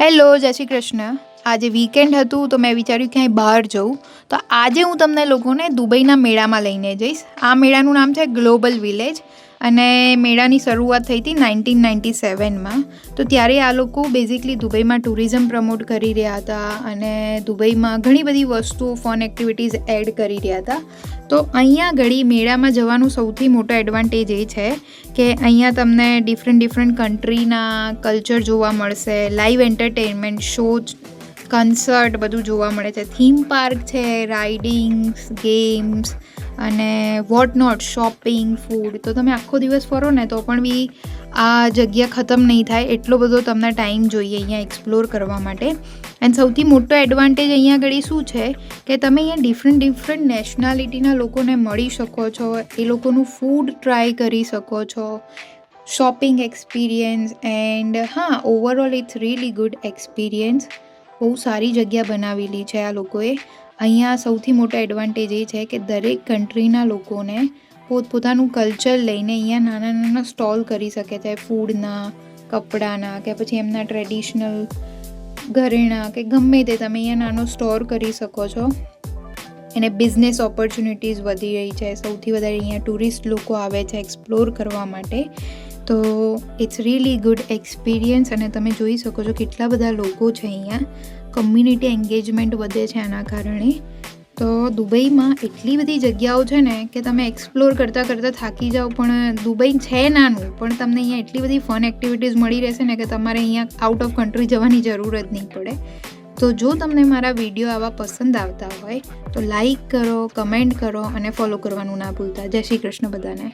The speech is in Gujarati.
હેલો, જય શ્રી કૃષ્ણ. આજે વીકેન્ડ હતું તો મેં વિચાર્યું ક્યાંય બહાર જઉં. તો આજે હું તમને લોકોને દુબઈના મેળામાં લઈને જઈશ. આ મેળાનું નામ છે ગ્લોબલ વિલેજ અને મેળાની શરૂઆત થઈ હતી 1997માં. તો ત્યારે આ લોકો બેઝિકલી દુબઈમાં ટુરિઝમ પ્રમોટ કરી રહ્યા હતા અને દુબઈમાં ઘણી બધી વસ્તુઓ ફન એક્ટિવિટીઝ એડ કરી રહ્યા હતા. તો અહીંયા ઘડી મેળામાં જવાનું સૌથી મોટો એડવાન્ટેજ એ છે કે અહીંયા તમને ડિફરન્ટ કન્ટ્રીના કલ્ચર જોવા મળશે, લાઈવ એન્ટરટેનમેન્ટ શો, કન્સર્ટ બધું જોવા મળે છે, થીમ પાર્ક છે, રાઇડિંગ્સ, ગેમ્સ અને વોટ નોટ, શોપિંગ, ફૂડ. તો તમે આખો દિવસ ફરો ને તો પણ બી આ જગ્યા ખતમ નહીં થાય, એટલો બધો તમને ટાઈમ જોઈએ અહીંયા એક્સપ્લોર કરવા માટે. એન્ડ સૌથી મોટો એડવાન્ટેજ અહીંયા આગળ શું છે કે તમે અહીંયા ડિફરન્ટ નેશનાલિટીના લોકોને મળી શકો છો, એ લોકોનું ફૂડ ટ્રાય કરી શકો છો, શોપિંગ એક્સપિરિયન્સ. એન્ડ હા, overall it's really good experience. બહુ સારી જગ્યા બનાવેલી છે આ લોકોએ. અહીંયા સૌથી મોટો એડવાન્ટેજ એ છે કે દરેક કન્ટ્રીના લોકોને પોતપોતાનું કલ્ચર લઈને અહીંયા નાના સ્ટોલ કરી શકે છે, ફૂડના, કપડાના કે પછી એમના ટ્રેડિશનલ ઘરેણાં કે ગમે તે તમે અહીંયા નાનો સ્ટોર કરી શકો છો. અને બિઝનેસ ઓપોર્ચ્યુનિટીઝ વધી રહી છે. સૌથી વધારે અહીંયા ટુરિસ્ટ લોકો આવે છે એક્સપ્લોર કરવા માટે. તો ઇટ્સ રિયલી ગુડ એક્સપિરિયન્સ. અને તમે જોઈ શકો છો કેટલા બધા લોકો છે અહીંયા. કમ્યુનિટી એન્ગેજમેન્ટ વધે છે આના કારણે. તો દુબઈમાં એટલી બધી જગ્યાઓ છે ને કે તમે એક્સપ્લોર કરતાં થાકી જાઓ, પણ દુબઈ છે નાનું પણ તમને અહીંયા એટલી બધી ફન એક્ટિવિટીઝ મળી રહેશે ને કે તમારે અહીંયા આઉટ ઓફ કન્ટ્રી જવાની જરૂર જ નહીં પડે. તો જો તમને મારા વિડીયો આવા પસંદ આવતા હોય તો લાઈક કરો, કમેન્ટ કરો અને ફોલો કરવાનું ના ભૂલતા. જય શ્રી કૃષ્ણ બધાને.